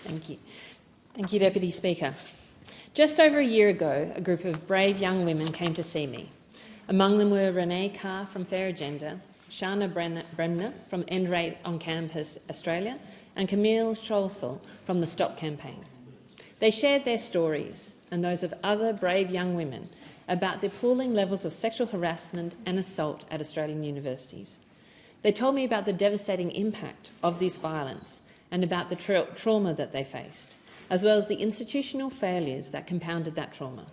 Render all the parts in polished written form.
Thank you. Thank you, Deputy Speaker. Just over a year ago, a group of brave young women came to see me. Among them were Renee Carr from Fair Agenda, Shana Bremner from End Rape on Campus Australia, and Camille Scholfel from the Stop campaign. They shared their stories and those of other brave young women about the appalling levels of sexual harassment and assault at Australian universities. They told me about the devastating impact of this violence and about the trauma that they faced, as well as the institutional failures that compounded that trauma.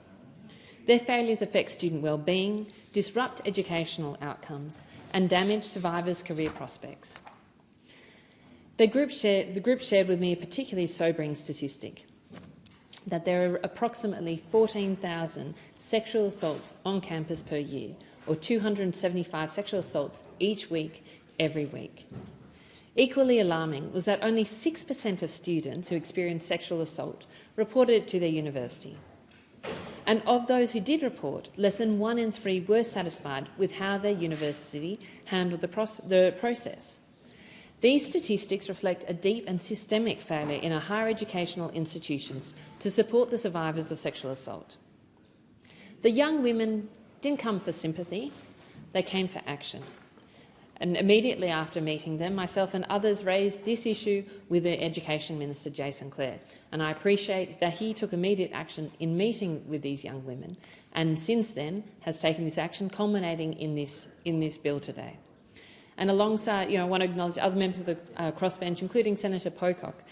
Their failures affect student well-being, disrupt educational outcomes, and damage survivors' career prospects. The group shared with me a particularly sobering statistic, that there are approximately 14,000 sexual assaults on campus per year, or 275 sexual assaults each week, every week. Equally alarming was that only 6% of students who experienced sexual assault reported it to their university. And of those who did report, less than 1 in 3 were satisfied with how their university handled the process. These statistics reflect a deep and systemic failure in our higher educational institutions to support the survivors of sexual assault. The young women didn't come for sympathy, they came for action. And immediately after meeting them, myself and others raised this issue with the Education Minister, Jason Clare, and I appreciate that he took immediate action in meeting with these young women and since then has taken this action, culminating in this bill today. And alongside, I want to acknowledge other members of the crossbench, including Senator Pocock,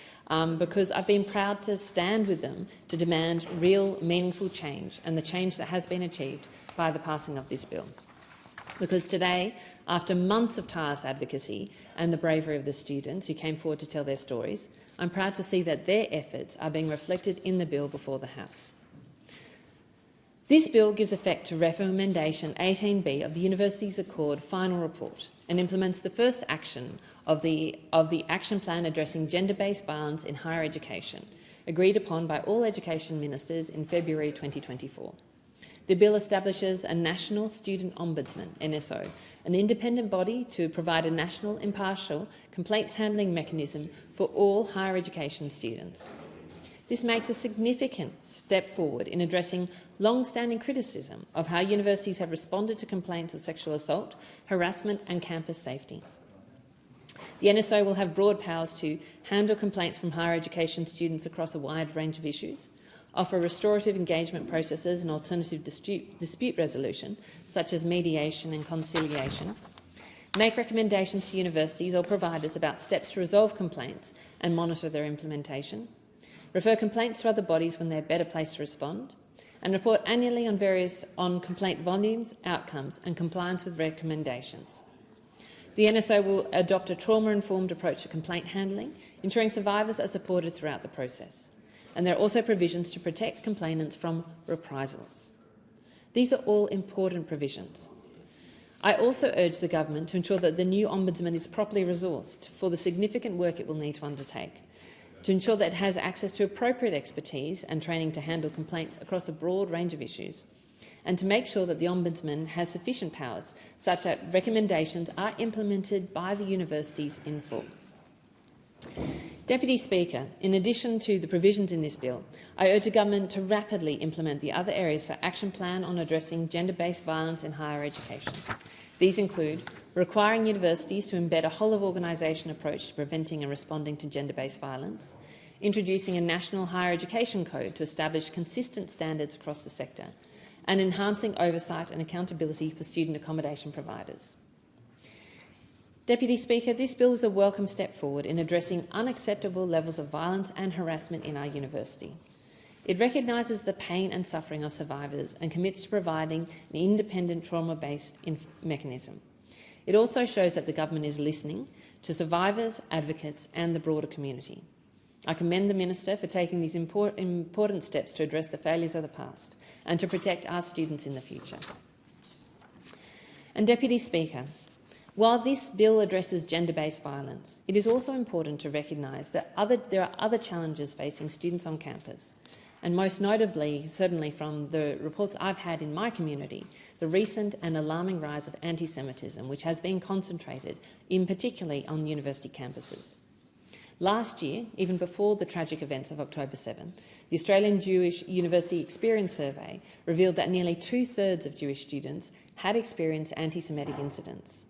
because I've been proud to stand with them to demand real, meaningful change and the change that has been achieved by the passing of this bill. Because today, after months of tireless advocacy and the bravery of the students who came forward to tell their stories, I'm proud to see that their efforts are being reflected in the bill before the House. This bill gives effect to Recommendation 18B of the Universities Accord final report and implements the first action of the Action Plan addressing gender-based violence in higher education, agreed upon by all education ministers in February 2024. The bill establishes a National Student Ombudsman, NSO, an independent body to provide a national, impartial complaints handling mechanism for all higher education students. This makes a significant step forward in addressing long-standing criticism of how universities have responded to complaints of sexual assault, harassment and campus safety. The NSO will have broad powers to handle complaints from higher education students across a wide range of issues, offer restorative engagement processes and alternative dispute resolution, such as mediation and conciliation, make recommendations to universities or providers about steps to resolve complaints and monitor their implementation, refer complaints to other bodies when they're better placed to respond, and report annually on complaint volumes, outcomes and compliance with recommendations. The NSO will adopt a trauma-informed approach to complaint handling, ensuring survivors are supported throughout the process. And there are also provisions to protect complainants from reprisals. These are all important provisions. I also urge the government to ensure that the new Ombudsman is properly resourced for the significant work it will need to undertake, to ensure that it has access to appropriate expertise and training to handle complaints across a broad range of issues, and to make sure that the Ombudsman has sufficient powers such that recommendations are implemented by the universities in full. Deputy Speaker, in addition to the provisions in this bill, I urge the government to rapidly implement the other areas for Action Plan on addressing gender-based violence in higher education. These include requiring universities to embed a whole-of-organisation approach to preventing and responding to gender-based violence, introducing a national higher education code to establish consistent standards across the sector, and enhancing oversight and accountability for student accommodation providers. Deputy Speaker, this bill is a welcome step forward in addressing unacceptable levels of violence and harassment in our university. It recognises the pain and suffering of survivors and commits to providing an independent trauma-based mechanism. It also shows that the government is listening to survivors, advocates and the broader community. I commend the Minister for taking these important steps to address the failures of the past and to protect our students in the future. And Deputy Speaker, while this bill addresses gender-based violence, it is also important to recognise that there are other challenges facing students on campus, and most notably, certainly from the reports I've had in my community, the recent and alarming rise of antisemitism, which has been concentrated in particularly on university campuses. Last year, even before the tragic events of October 7, the Australian Jewish University Experience Survey revealed that nearly 2/3 of Jewish students had experienced anti-Semitic incidents.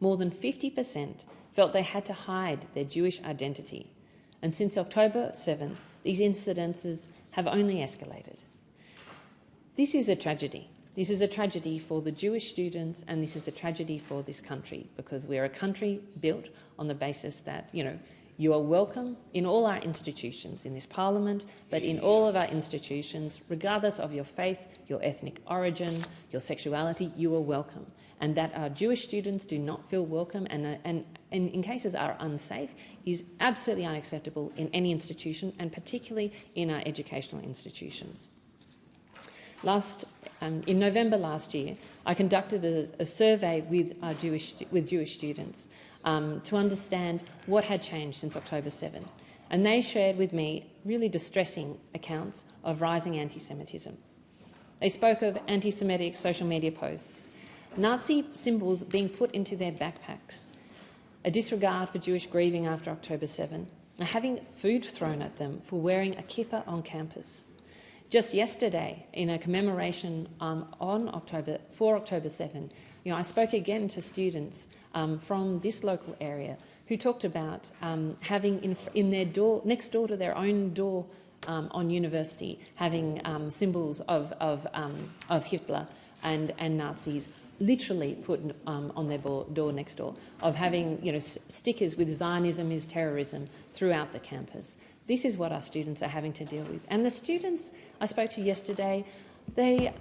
More than 50% felt they had to hide their Jewish identity. And since October 7, these incidences have only escalated. This is a tragedy. This is a tragedy for the Jewish students, and this is a tragedy for this country, because we're a country built on the basis that, you are welcome in all our institutions, in this parliament, but in all of our institutions, regardless of your faith, your ethnic origin, your sexuality, you are welcome. And that our Jewish students do not feel welcome and in cases are unsafe is absolutely unacceptable in any institution, and particularly in our educational institutions. In November last year, I conducted a survey with Jewish students to understand what had changed since October 7. And they shared with me really distressing accounts of rising anti-Semitism. They spoke of anti-Semitic social media posts, Nazi symbols being put into their backpacks, a disregard for Jewish grieving after October 7, and having food thrown at them for wearing a kippah on campus. Just yesterday, in a commemoration for October 7, I spoke again to students from this local area who talked about having in their door, next door to their own door on university, having symbols of Hitler and Nazis literally put on their door next door, of having stickers with Zionism is terrorism throughout the campus. This is what our students are having to deal with. And the students I spoke to yesterday, they're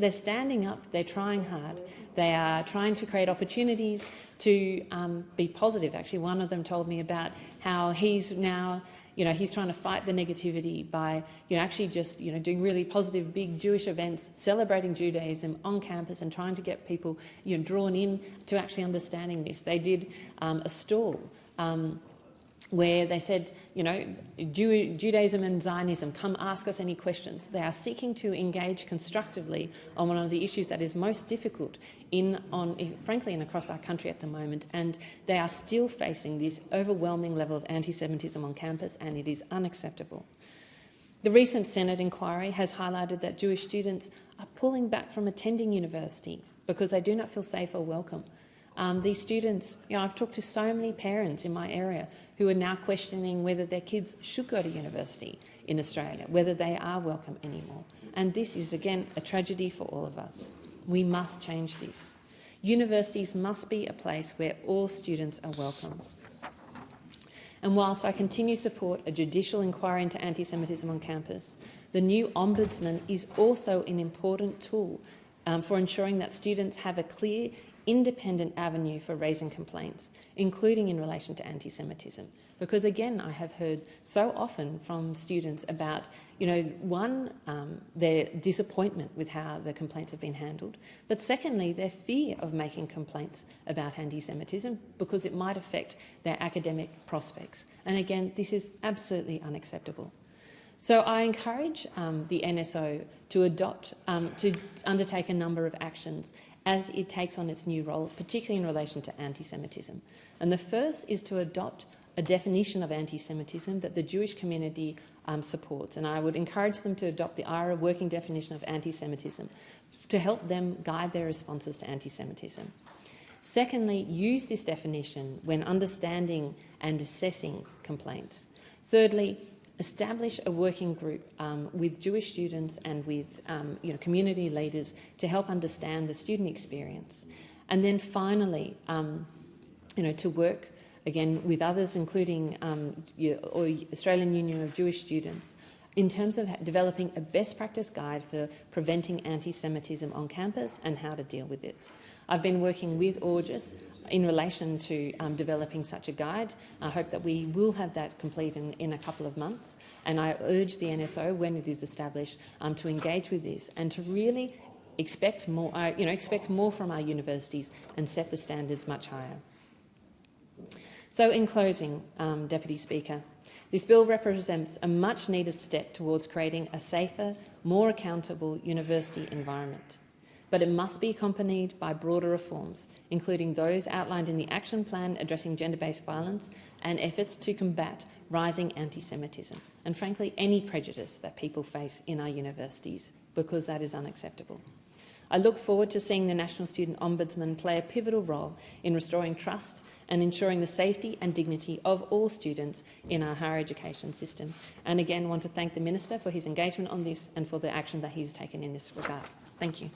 standing up, they're trying hard. They are trying to create opportunities to be positive. Actually, one of them told me about how he's now, he's trying to fight the negativity by, actually just, doing really positive big Jewish events, celebrating Judaism on campus and trying to get people, drawn in to actually understanding this. They did a stall where they said, Judaism and Zionism, come ask us any questions. They are seeking to engage constructively on one of the issues that is most difficult frankly, across our country at the moment, and they are still facing this overwhelming level of anti-Semitism on campus, and it is unacceptable. The recent Senate inquiry has highlighted that Jewish students are pulling back from attending university because they do not feel safe or welcome. These students, I've talked to so many parents in my area who are now questioning whether their kids should go to university in Australia, whether they are welcome anymore. And this is, again, a tragedy for all of us. We must change this. Universities must be a place where all students are welcome. And whilst I continue to support a judicial inquiry into anti-Semitism on campus, the new Ombudsman is also an important tool for ensuring that students have a clear, independent avenue for raising complaints, including in relation to anti-Semitism. Because again, I have heard so often from students about, their disappointment with how the complaints have been handled, but secondly, their fear of making complaints about anti-Semitism because it might affect their academic prospects. And again, this is absolutely unacceptable. So I encourage the NSO to undertake a number of actions as it takes on its new role, particularly in relation to anti-Semitism. And the first is to adopt a definition of anti-Semitism that the Jewish community supports. And I would encourage them to adopt the IRA working definition of anti-Semitism to help them guide their responses to anti-Semitism. Secondly, use this definition when understanding and assessing complaints. Thirdly, establish a working group with Jewish students and with community leaders to help understand the student experience. And then finally, to work again with others, including Australian Union of Jewish Students, in terms of developing a best practice guide for preventing anti-Semitism on campus and how to deal with it. I've been working with August in relation to developing such a guide. I hope that we will have that complete in a couple of months, and I urge the NSO, when it is established, to engage with this and to really expect more from our universities and set the standards much higher. So in closing, Deputy Speaker, this bill represents a much-needed step towards creating a safer, more accountable university environment. but it must be accompanied by broader reforms, including those outlined in the Action Plan addressing gender-based violence and efforts to combat rising anti-Semitism and, frankly, any prejudice that people face in our universities, because that is unacceptable. I look forward to seeing the National Student Ombudsman play a pivotal role in restoring trust and ensuring the safety and dignity of all students in our higher education system. And again, want to thank the Minister for his engagement on this and for the action that he's taken in this regard. Thank you.